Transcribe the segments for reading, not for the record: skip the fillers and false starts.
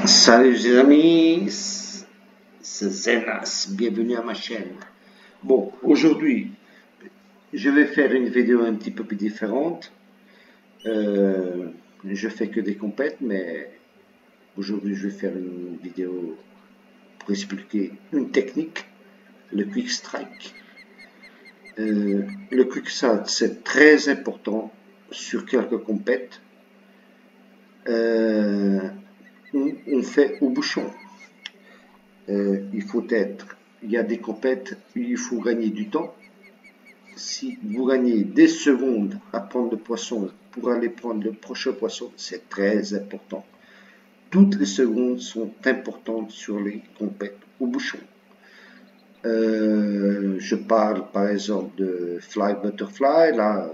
Salut les amis, c'est Zenas, bienvenue à ma chaîne. Bon, aujourd'hui, je vais faire une vidéo un petit peu plus différente. Je fais que des compètes, mais aujourd'hui je vais faire une vidéo pour expliquer une technique, le Quick Strike. Le Quick Strike, c'est très important sur quelques compètes. On fait au bouchon. Il y a des compètes, il faut gagner du temps. Si vous gagnez des secondes à prendre le poisson pour aller prendre le prochain poisson, c'est très important. Toutes les secondes sont importantes sur les compètes au bouchon. Je parle par exemple de fly butterfly, là,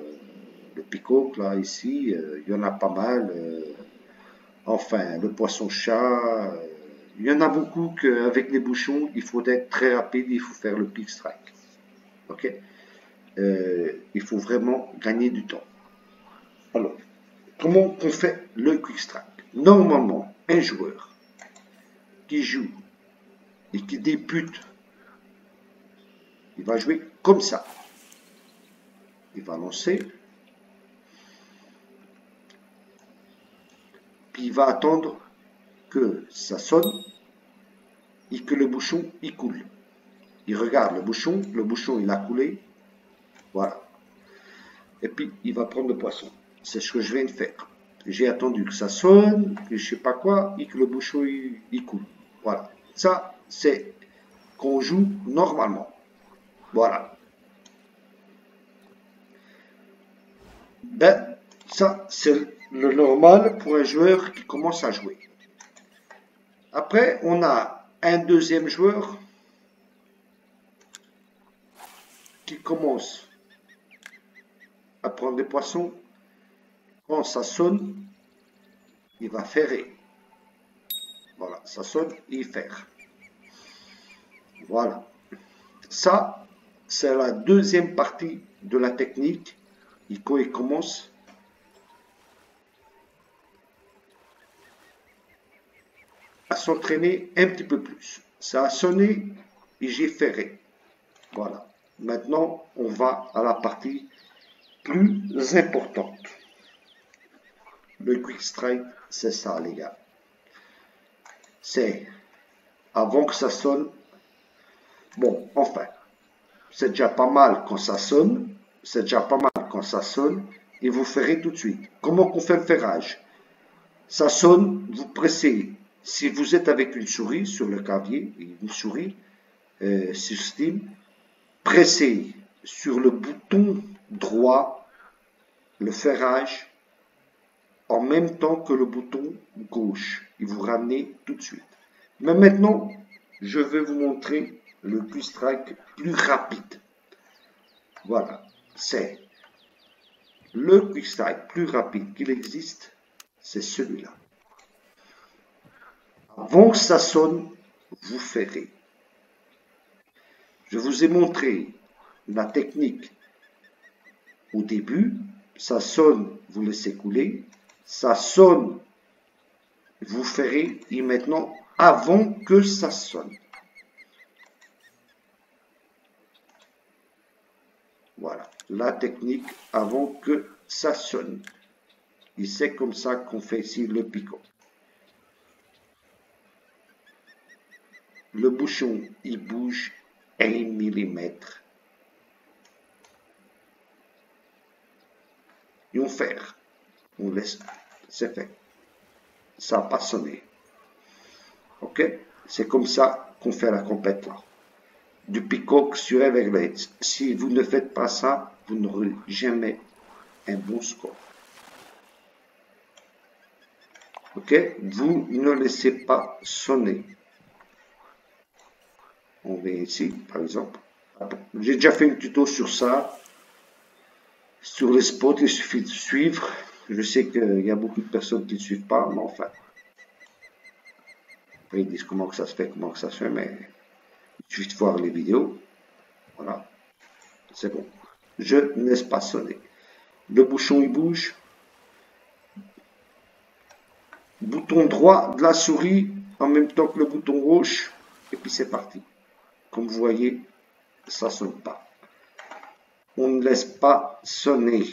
le peacock, là, ici, il y en a pas mal. Enfin, le poisson-chat, il y en a beaucoup qu'avec les bouchons, il faut être très rapide, il faut faire le quick strike. Ok, il faut vraiment gagner du temps. Alors, comment on fait le quick strike? Normalement, un joueur qui joue et qui débute, il va jouer comme ça. Il va lancer, puis il va attendre que ça sonne et que le bouchon il coule. Il regarde le bouchon il a coulé, voilà. Et puis il va prendre le poisson. C'est ce que je viens de faire. J'ai attendu que ça sonne, que je sais pas quoi, et que le bouchon il coule. Voilà. Ça, c'est qu'on joue normalement. Voilà. Ben, ça, c'est le normal pour un joueur qui commence à jouer. Après, on a un deuxième joueur qui commence à prendre des poissons. Quand ça sonne, il va ferrer. Voilà, ça sonne, il ferre. Voilà. Ça, c'est la deuxième partie de la technique. Et quand il commence à s'entraîner un petit peu plus. Ça a sonné et j'ai ferré. Voilà. Maintenant, on va à la partie plus importante. Le quick strike, c'est ça, les gars. C'est avant que ça sonne. Bon, enfin, c'est déjà pas mal quand ça sonne. C'est déjà pas mal quand ça sonne. Et vous ferez tout de suite. Comment qu'on fait le ferrage? Ça sonne, vous pressez. Si vous êtes avec une souris sur le clavier, une souris sur Steam, pressez sur le bouton droit le ferrage en même temps que le bouton gauche et vous ramenez tout de suite. Mais maintenant, je vais vous montrer le quick strike plus rapide. Voilà, c'est le quick strike plus rapide qu'il existe, c'est celui-là. Avant que ça sonne, vous ferrez. Je vous ai montré la technique au début. Ça sonne, vous laissez couler. Ça sonne, vous ferrez. Et maintenant, avant que ça sonne. Voilà, la technique avant que ça sonne. Et c'est comme ça qu'on fait ici le picot. Le bouchon, il bouge 1 millimètre. Et on ferre. On laisse, c'est fait. Ça n'a pas sonné. Ok? C'est comme ça qu'on fait la compète là. Du peacock sur Everglades. Si vous ne faites pas ça, vous n'aurez jamais un bon score. Ok? Vous ne laissez pas sonner. On vient ici, par exemple. J'ai déjà fait un tuto sur ça. Sur les spots, il suffit de suivre. Je sais qu'il y a beaucoup de personnes qui ne suivent pas, mais enfin. Après, ils disent comment que ça se fait, mais il suffit de voir les vidéos. Voilà. C'est bon. Je ne laisse pas sonner. Le bouchon, il bouge. bouton droit de la souris en même temps que le bouton gauche, et puis c'est parti. Comme vous voyez, ça sonne pas. On ne laisse pas sonner.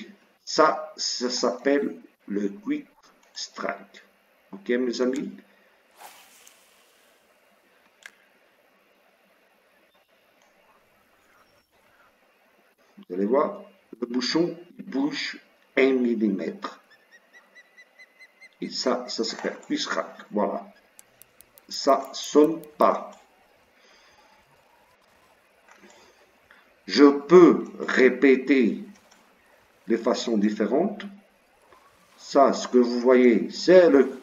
Ça s'appelle le Quick Strike. Ok, mes amis? Vous allez voir, le bouchon bouge 1 millimètre. Et ça s'appelle Quick Strike. Voilà. Ça sonne pas. Je peux répéter de façon différente. Ça, ce que vous voyez, c'est le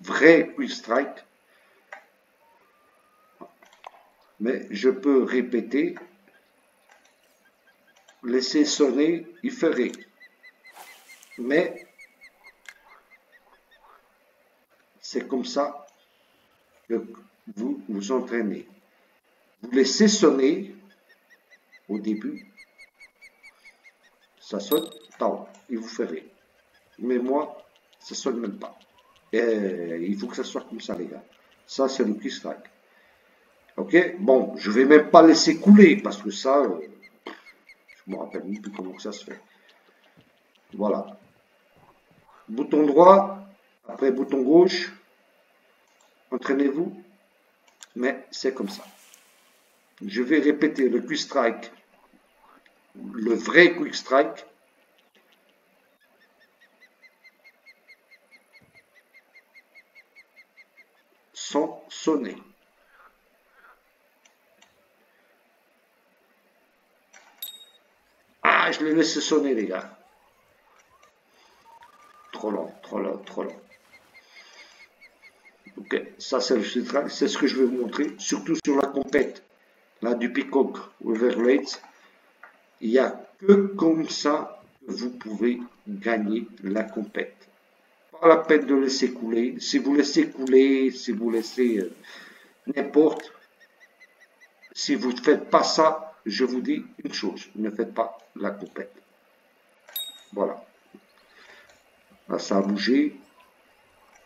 vrai Quick Strike. Mais je peux répéter, laisser sonner, il ferait. Mais c'est comme ça que vous vous entraînez. Vous laissez sonner au début, ça sonne, tant, il vous ferait. Mais moi, ça sonne même pas. Et il faut que ça soit comme ça, les gars. Ça, c'est le Quick Strike. Ok? Bon, je vais même pas laisser couler parce que ça, je me rappelle même plus comment ça se fait. Voilà. Bouton droit, après bouton gauche. Entraînez-vous. Mais c'est comme ça. Je vais répéter le Quick Strike, le vrai Quick Strike. Sans sonner. Ah, je l'ai laissé sonner, les gars. Trop lent, trop lent, trop lent. Ok, ça c'est le Quick Strike, c'est ce que je vais vous montrer, surtout sur la compète là, du Peacock Overweight. Il n'y a que comme ça que vous pouvez gagner la compète. Pas la peine de laisser couler. Si vous laissez couler, si vous laissez n'importe, si vous ne faites pas ça, je vous dis une chose, ne faites pas la compète. Voilà. Là, ça a bougé.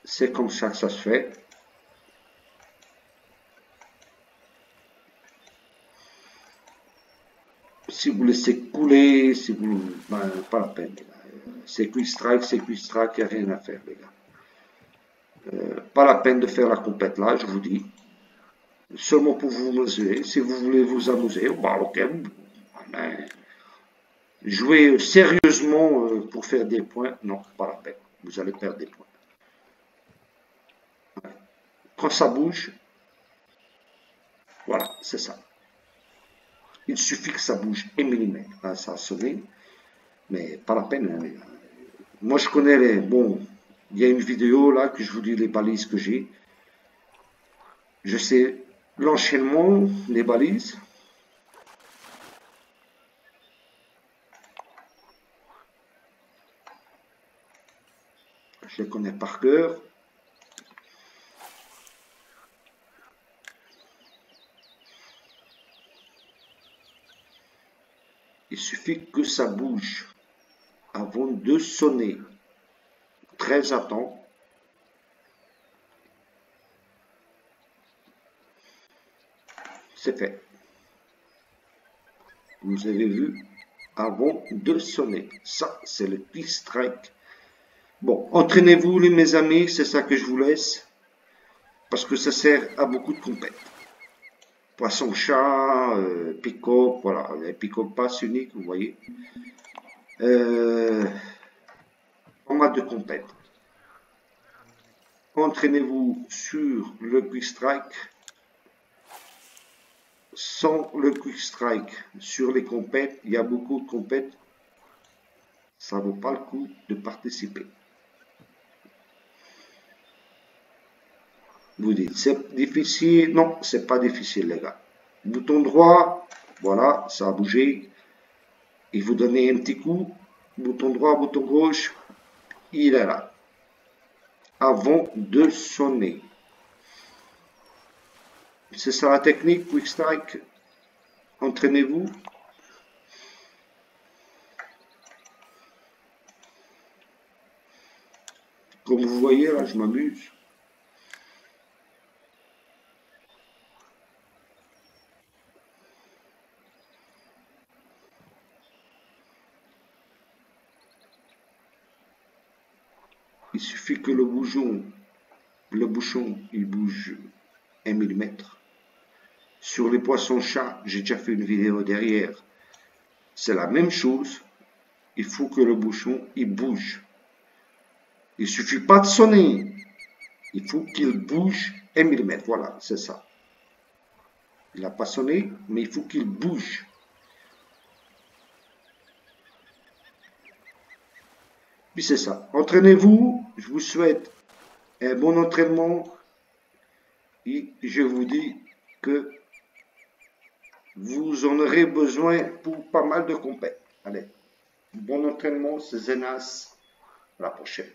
C'est comme ça que ça se fait. Si vous laissez couler, si vous... Ben, pas la peine, les gars. C'est Quick Strike, il n'y a rien à faire, les gars. Pas la peine de faire la compète là, je vous dis. Seulement pour vous mesurer. Si vous voulez vous amuser, bah ok. Ben, jouer sérieusement pour faire des points, non, pas la peine. Vous allez perdre des points. Quand ça bouge, voilà, c'est ça. Il suffit que ça bouge 1 millimètre. Là, ça a sonné, mais pas la peine. Hein, les gars. Moi, je connais les... Bon, il y a une vidéo là que je vous dis les balises que j'ai. Je sais l'enchaînement des balises. Je les connais par cœur. Il suffit que ça bouge avant de sonner. Très attent. C'est fait. Vous avez vu, avant de sonner. Ça, c'est le Quick Strike. Bon, entraînez-vous, mes amis, c'est ça que je vous laisse. Parce que ça sert à beaucoup de compètes. Poisson-chat, peacock, voilà. Les peacock pass unique, vous voyez. Format de compète. Entraînez-vous sur le Quick Strike. Sans le Quick Strike sur les compètes, il y a beaucoup de compètes. Ça ne vaut pas le coup de participer. Vous dites, c'est difficile. Non, c'est pas difficile, les gars. Bouton droit, voilà, ça a bougé. Et vous donnez un petit coup. Bouton droit, bouton gauche, il est là. Avant de sonner. C'est ça la technique, Quick Strike. Entraînez-vous. Comme vous voyez, là, je m'amuse. il suffit que le bouchon, il bouge 1 millimètre. Sur les poissons-chats, j'ai déjà fait une vidéo derrière. C'est la même chose. Il faut que le bouchon, il bouge. Il suffit pas de sonner. Il faut qu'il bouge 1 millimètre. Voilà, c'est ça. Il n'a pas sonné, mais il faut qu'il bouge. Puis c'est ça. Entraînez-vous. Je vous souhaite un bon entraînement. Et je vous dis que vous en aurez besoin pour pas mal de compètes. Allez, bon entraînement, c'est Zenas. À la prochaine.